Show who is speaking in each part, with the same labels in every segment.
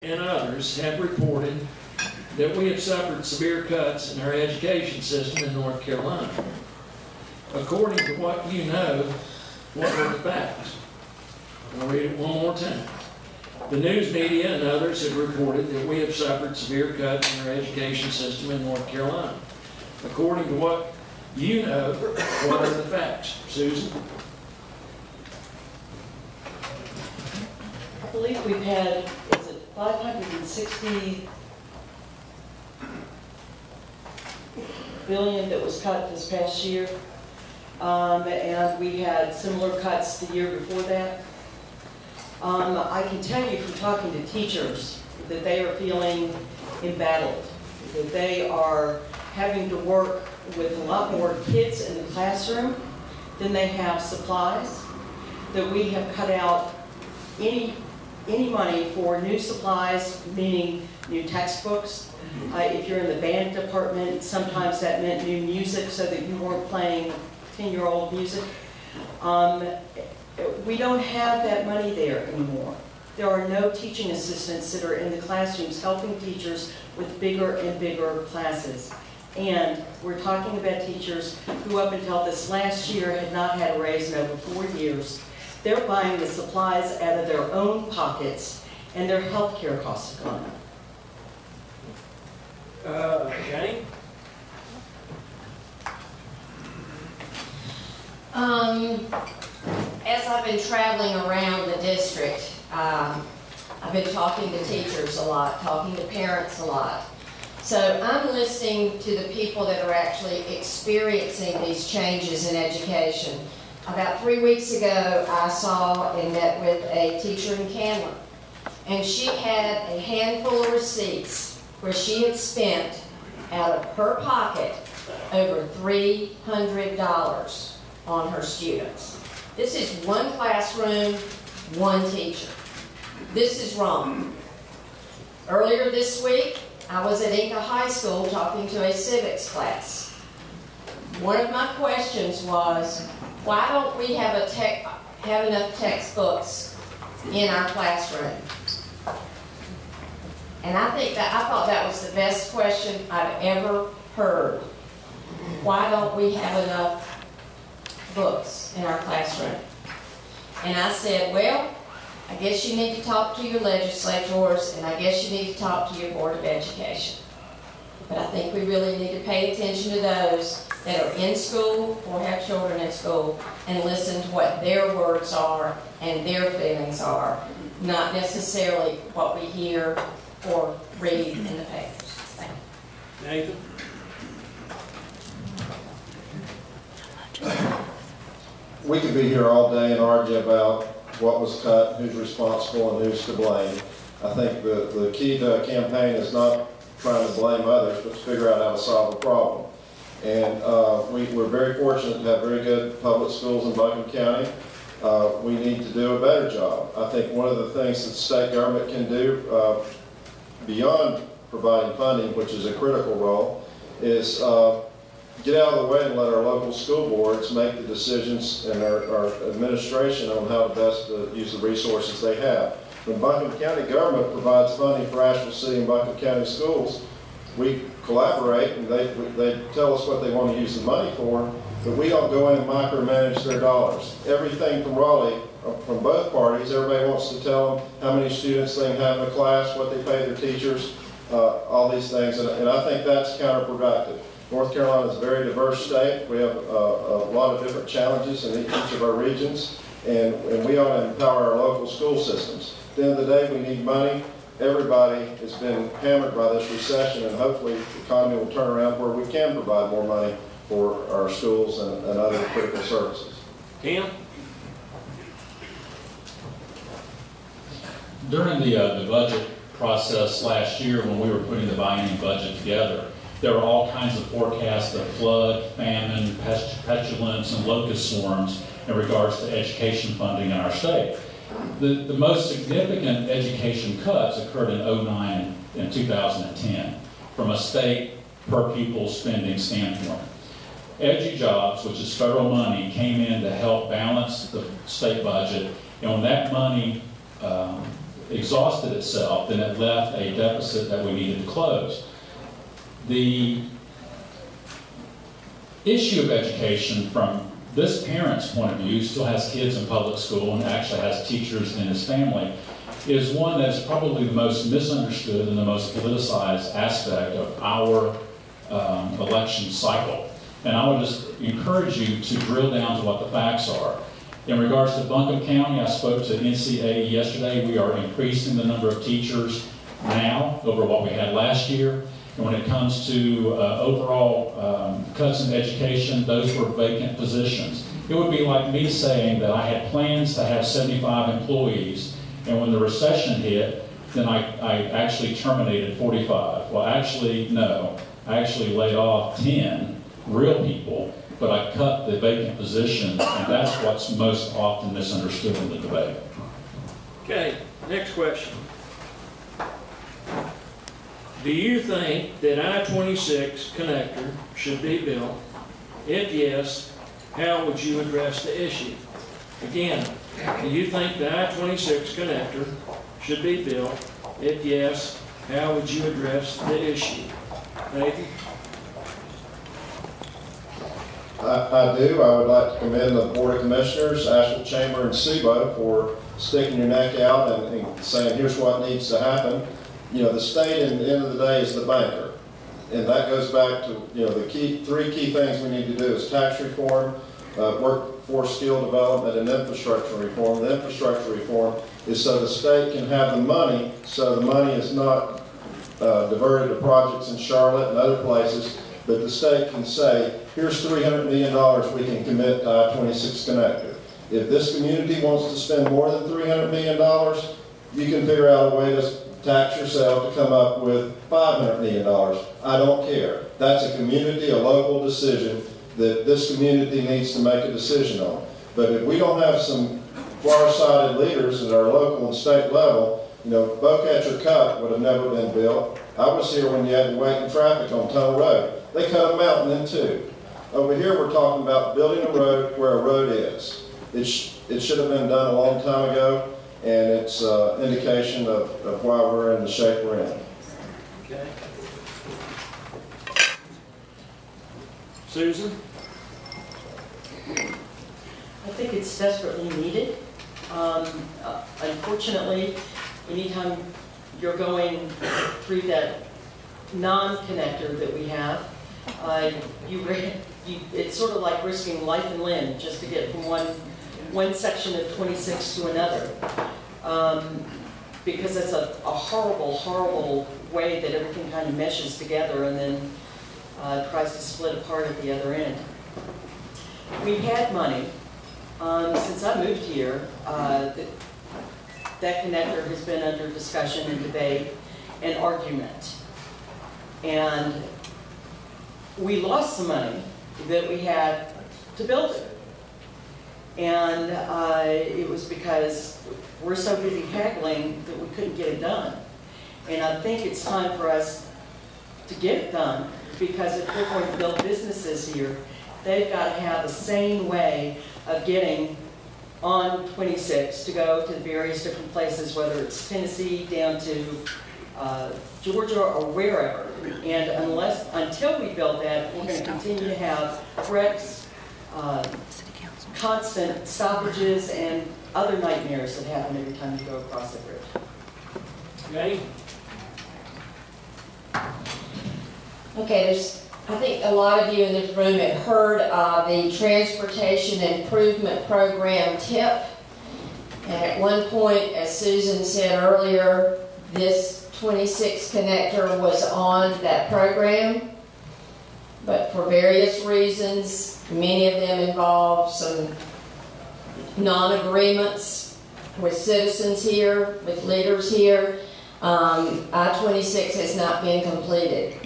Speaker 1: and others have reported that we have suffered severe cuts in our education system in North Carolina. According to what you know, what are the facts? I'll read it one more time. The news media and others have reported that we have suffered severe cuts in our education system in North Carolina. According to what you know, what are the facts? Susan?
Speaker 2: I believe we've had, is it 560 billion that was cut this past year? And we had similar cuts the year before that. I can tell you from talking to teachers that they are feeling embattled, that they are having to work with a lot more kids in the classroom than they have supplies, that we have cut out any money for new supplies, meaning new textbooks. If you're in the band department, sometimes that meant new music so that you weren't playing 10-year-old music. We don't have that money there anymore. There are no teaching assistants that are in the classrooms helping teachers with bigger and bigger classes. And we're talking about teachers who up until this last year had not had a raise in over 4 years. They're buying the supplies out of their own pockets, and their health care costs have gone up.
Speaker 1: Jane?
Speaker 3: As I've been traveling around the district, I've been talking to teachers a lot, talking to parents a lot. So I'm listening to the people that are actually experiencing these changes in education. About 3 weeks ago, I saw and met with a teacher in Candler, and she had a handful of receipts where she had spent out of her pocket over $300 on her students. This is one classroom, one teacher. This is wrong. Earlier this week, I was at Inca High School talking to a civics class. One of my questions was, why don't we have enough textbooks in our classroom? And I thought that was the best question I've ever heard. Why don't we have enough books in our classroom? And I said, well, I guess you need to talk to your legislators, and I guess you need to talk to your Board of Education. But I think we really need to pay attention to those that are in school or have children in school and listen to what their words are and their feelings are, not necessarily what we hear or read in the papers. Thank you.
Speaker 1: Nathan?
Speaker 4: We could be here all day and argue about what was cut, who's responsible, and who's to blame. I think the key to a campaign is not trying to blame others, but to figure out how to solve a problem. And we're very fortunate to have very good public schools in Buncombe County. We need to do a better job. I think one of the things that state government can do beyond providing funding, which is a critical role, is get out of the way and let our local school boards make the decisions and our administration on how to best use the resources they have. When Buncombe County government provides funding for Asheville City and Buncombe County schools, we collaborate and they tell us what they want to use the money for, but we don't go in and micromanage their dollars. Everything from Raleigh, from both parties, everybody wants to tell them how many students they have in a class, what they pay their teachers, all these things, and I think that's counterproductive. North Carolina is a very diverse state. We have a lot of different challenges in each of our regions, and we ought to empower our local school systems. At the end of the day, we need money. Everybody has been hammered by this recession, and hopefully the economy will turn around where we can provide more money for our schools and other critical services.
Speaker 1: Tim?
Speaker 5: During the budget process last year, when we were putting the biennium budget together, there were all kinds of forecasts of flood, famine, pestilence, and locust swarms in regards to education funding in our state. The most significant education cuts occurred in 2009 and 2010 from a state per pupil spending standpoint. EduJobs, which is federal money, came in to help balance the state budget, and when that money exhausted itself, then it left a deficit that we needed to close. The issue of education from this parent's point of view, still has kids in public school and actually has teachers in his family, is one that is probably the most misunderstood and the most politicized aspect of our election cycle. And I would just encourage you to drill down to what the facts are. In regards to Buncombe County, I spoke to NCAE yesterday. We are increasing the number of teachers now over what we had last year. And when it comes to overall cuts in education, those were vacant positions. It would be like me saying that I had plans to have 75 employees, and when the recession hit, then I actually terminated 45. Well, actually, no. I actually laid off 10 real people, but I cut the vacant positions, and that's what's most often misunderstood in the debate.
Speaker 1: Okay, next question. Do you think that I-26 connector should be built? If yes, how would you address the issue? Again, do you think the I-26 connector should be built? If yes, how would you address the issue? Nathan?
Speaker 4: I do. I would like to commend the Board of Commissioners, Asheville Chamber, and SEBO for sticking your neck out and saying, here's what needs to happen. You know, the state, at the end of the day, is the banker. And that goes back to, you know, the three key things we need to do is tax reform, workforce skill development, and infrastructure reform. The infrastructure reform is so the state can have the money, so the money is not diverted to projects in Charlotte and other places, but the state can say, here's $300 million we can commit to I-26 connector. If this community wants to spend more than $300 million, you can figure out a way to tax yourself to come up with $500 million. I don't care. That's a community, a local decision that this community needs to make a decision on. But if we don't have some far-sighted leaders at our local and state level, you know, Bowcatcher Cut would have never been built. I was here when you had to wait in traffic on Tunnel Road. They cut a mountain in two. Over here we're talking about building a road where a road is. It should have been done a long time ago, and it's an indication of why we're in the shape we're in.
Speaker 1: Okay. Susan?
Speaker 2: I think it's desperately needed. Unfortunately, anytime you're going through that non-connector that we have, it's sort of like risking life and limb just to get from one section of 26 to another. Because it's a horrible, horrible way that everything kind of meshes together and then tries to split apart at the other end. We've had money. Since I moved here, that connector has been under discussion and debate and argument. And we lost some money that we had to build it. And it was because we're so busy haggling that we couldn't get it done. And I think it's time for us to get it done, because if we're going to build businesses here, they've got to have the same way of getting on 26 to go to the various different places, whether it's Tennessee down to Georgia or wherever. And until we build that, we're going to continue to have wrecks, constant stoppages, and other nightmares that happen every time you go across the bridge.
Speaker 1: Okay.
Speaker 3: Okay, I think a lot of you in this room have heard of the Transportation Improvement Program, TIP. And at one point, as Susan said earlier, this 26 connector was on that program. But for various reasons, many of them involve some non-agreements with citizens here, with leaders here. I-26 has not been completed.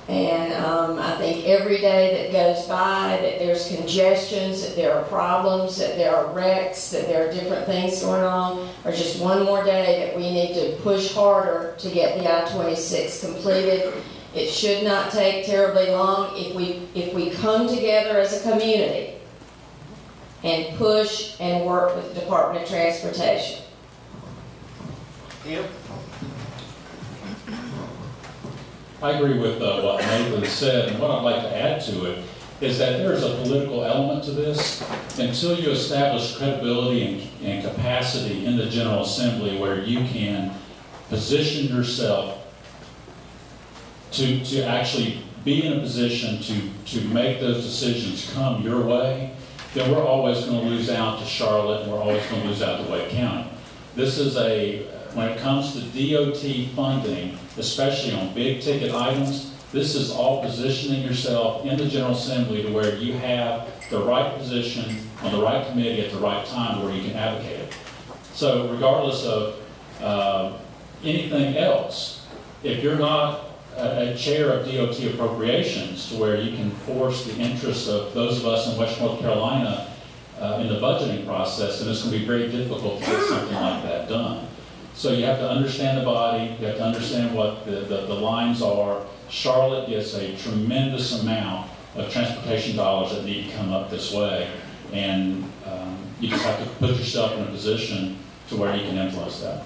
Speaker 3: And I think every day that goes by that there's congestions, that there are problems, that there are wrecks, that there are different things going on, or just one more day that we need to push harder to get the I-26 completed. It should not take terribly long if we come together as a community and push and work with the Department of Transportation.
Speaker 6: Tim?
Speaker 5: I agree with what Nathan said, and what I'd like to add to it is that there's a political element to this. Until you establish credibility and capacity in the General Assembly where you can position yourself to actually be in a position to make those decisions come your way, then we're always going to lose out to Charlotte, and we're always going to lose out to Wake County. This is when it comes to DOT funding, especially on big ticket items, this is all positioning yourself in the General Assembly to where you have the right position on the right committee at the right time where you can advocate it. So regardless of anything else, if you're not a chair of DOT appropriations to where you can force the interests of those of us in West North Carolina in the budgeting process, then it's going to be very difficult to get something like that done. So you have to understand the body, you have to understand what the lines are. Charlotte gets a tremendous amount of transportation dollars that need to come up this way, and you just have to put yourself in a position to where you can influence that.